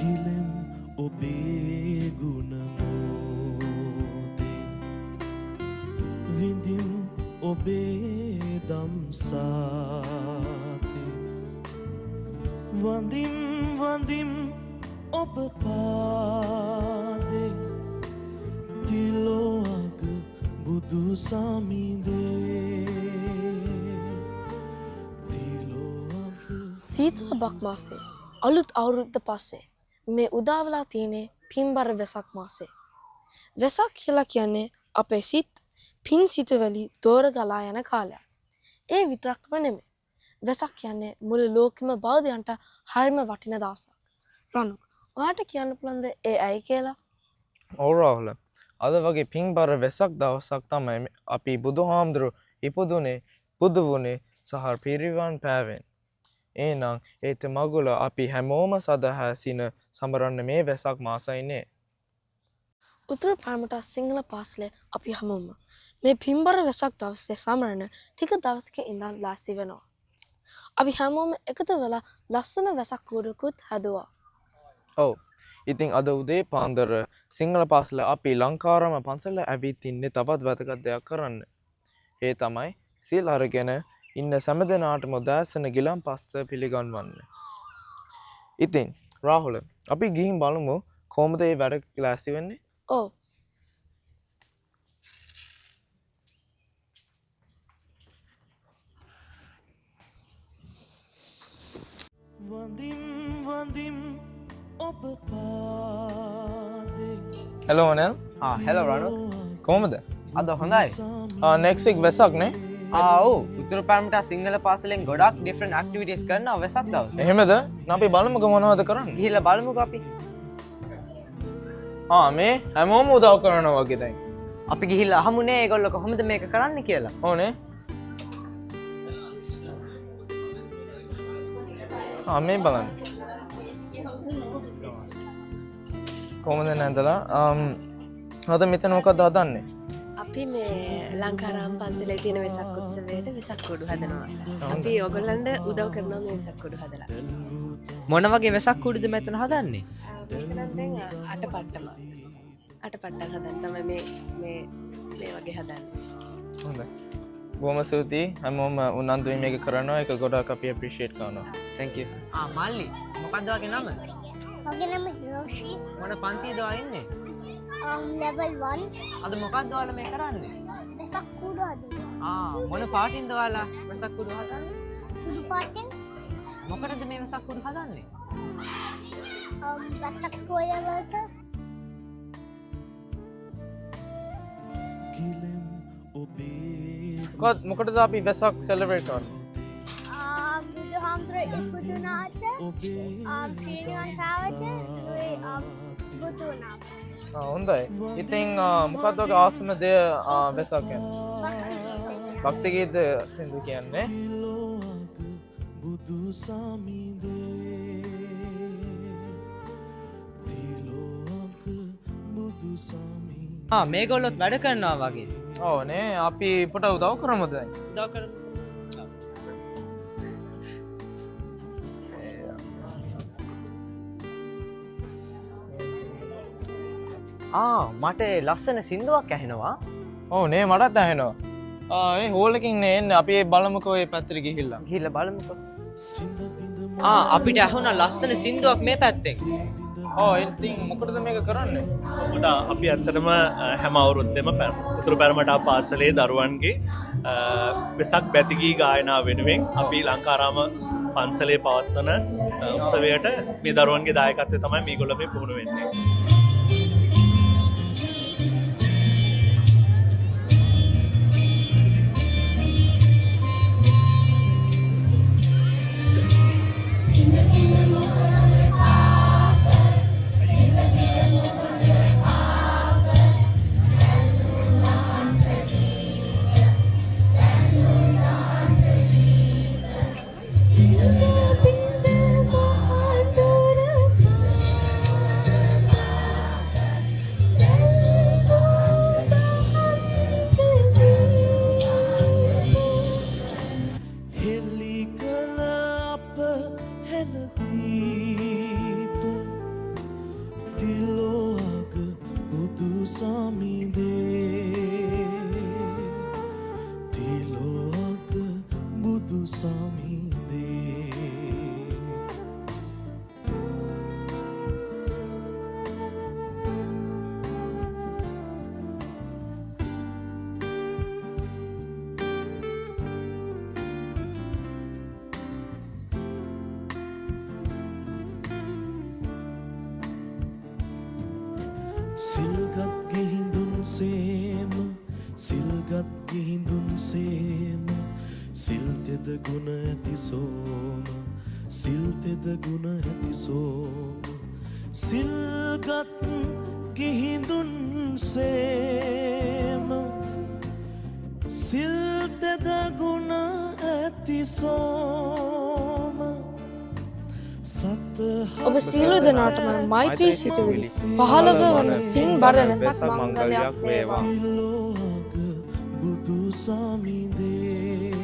ගිලෙම් ඔබේ ගුණමෝදෙන් විඳින් ඔබේ දම්සාතෙන් වඳින් වඳින් ඔබ පාදෙන් තිලෝග බුදු සමිඳේ සීතල බක් මාසේ අලුත් අවුරුද්ද පස්සේ මේ උදාවලා තියෙන්නේ පින්බර වෙසක් මාසේ. වෙසක් කියලා කියන්නේ අපේ සිත් පින් සිතුවලි දෝර ගලා යන කාලයක්. ඒ විතරක්ම නෙමෙයි. වෙසක් කියන්නේ මුළු ලෝකෙම බෞද්ධයන්ට හරිම වටින දවසක්. රණුක්, ඔයාට කියන්න පුළුවන්ද ඒ ඇයි කියලා? ඔව් රාහුල. අද වගේ පින්බර වෙසක් දවසක් තමයි අපි බුදුහාමුදුරු ඉපදුනේ, බුදු වුණේ සහ පිරිවන් පෑවෙන්. එහෙනම් ඒත් මගුල අපි හැමෝම සදහැසින සමරන්න මේ වෙසක් මාසයිනේ. උතුරු පරමට සිංහල පාසලේ අපි හැමෝම මේ පින්බර වෙසක් දවසේ සමරන ටික දවසක ඉඳන් ලෑස්ති වෙනවා. අපි හැමෝම එකතු වෙලා ලස්සන වෙසක් කූඩකුත් හැදුවා. ඔව්. ඉතින් අද උදේ පාන්දර සිංහල පාසල අපි ලංකාරම පන්සල ඇවිත් ඉන්නේ තවත් වැදගත් දෙයක් කරන්න. ඒ තමයි සීල් අරගෙන ඉන්න සෑම දෙනාටම උදෑසන ගිලන්පස පිළිගන්වන්න. ඉතින් රාහුල, අපි ගිහින් බලමු කොහොමද මේ වැඩ ලෑස්ති වෙන්නේ? ඔව්. වඳින් වඳින් ඔබ පාදෙන් හෙලෝ අනල්. හෙලෝ රණුක්. කොහොමද? අද හොඳයි. next week වෙසක් නේ? ඔව්. උතුරු පරමට සිංහල පාසලෙන් ගොඩක් different activities කරනවා වෙසක් දවසේ. එහෙමද? අපි බලමුකෝ මොනවද කරන්නේ. ගිහිල්ලා බලමුකෝ අපි. මේ හැමෝම උදව් කරනවා වගේ දැන්. අපි ගිහිල්ලා අහමුනේ ඒගොල්ලෝ කොහොමද මේක කරන්න කියලා. ඕනේ. මේ බලන්න. කොහොමද නැන්දලා? අද මෙතන මොකක්ද හදන්නේ? අපි මේ ලංකාරාම් පන්සලේ තියෙන වෙසක් උත්සවයට වෙසක් කුඩු හදනවා. අපි ඕගොල්ලන්ට උදව් කරනවා මේ වෙසක් කුඩු හදලා. මොන වගේ වෙසක් කුඩුද මෙතන හදන්නේ? මේක නම් දැන් අටපට්ටම. අටපට්ටම් හදන්න තමයි මේ වගේ හදන්නේ. හොඳයි. බොහොම ස්තුතියි. හැමෝම උනන්දුවෙන් මේක කරනවා. ඒක ගොඩක් අපි appreciate කරනවා. Thank you. මල්ලි. මොකක්ද වගේ නම? මගේ නම රෝෂි. මොන පන්තියද ඔයා ඉන්නේ? level 1 අද මොකක්ද ඔයාලා මේ කරන්නේ? වෙසක් කුඩු හදනවා. මොන පාටින්ද ඔයාලා වෙසක් කුඩු හදන්නේ? සුදු පාටෙන් මොකටද මේ වෙසක් කුඩු හදන්නේ? වෙසක් පොය වලට ගිලෙම් ඔබේ මොකටද අපි වෙසක් celebrate කරන්නේ? බුදුහාමුදුරුවෝ ඉපදුනාට පිරිනිවන් පෑවට බුදු වුණා. හොඳයි. ඉතින් මොකක්ද ඔගේ ආසම දෙය වෙසක් කියන්නේ? භක්ති ගීත සින්දු කියන්නේ. තිලෝග බුදු සමිඳේ තිලෝග බුදු සමිඳේ මේගොල්ලොත් වැඩ කරනවා වගේ. ඔව් නේ. අපි පොට උදව් කරමුද දැන්? උදව් කරමු. මට ලස්සන සින්දුවක් ඇහෙනවා. ඔව් නේ, මටත් ඇහෙනවා. ඒ හෝල් එකකින් නේ එන්නේ. අපි බලමුකෝ මේ පැත්තට ගිහිල්ලා. ගිහිල්ලා බලමුකෝ. සිඳ බිඳ අපිට ඇහුණා ලස්සන සින්දුවක් මේ පැත්තෙන්. ඉතින් මොකටද මේක කරන්නේ? පුතා අපි ඇත්තටම හැම අවුරුද්දෙම උතුරු පැරමටා පාසලේ දරුවන්ගේ වෙසක් බැතිගී ගායනා වෙනුවෙන් අපි ලංකාරාම පන්සලේ පවත්වන උත්සවයට මේ දරුවන්ගේ දායකත්වය තමයි මේගොල්ලෝ මේ පුහුණු වෙන්නේ. හෙලි කළ අප හෙළදීප සිල්ගත් ගිහිඳුන් සේම සිල්ගත් ගිහිඳුන් සේම සිල්තෙද ගුණ ඇති සෝම සිල්තෙද ගුණ ඇති සෝම සිල්ගත් ගිහිඳුන් සේම සිල්තෙද ගුණ ඇති සෝම ඔබ සියලු දෙනාටම මෛත්‍රී සිතුවිලි පහළව වන පින් බර වෙසක් මංගලයක් වේවා. ලෝක බුදු සමිඳේ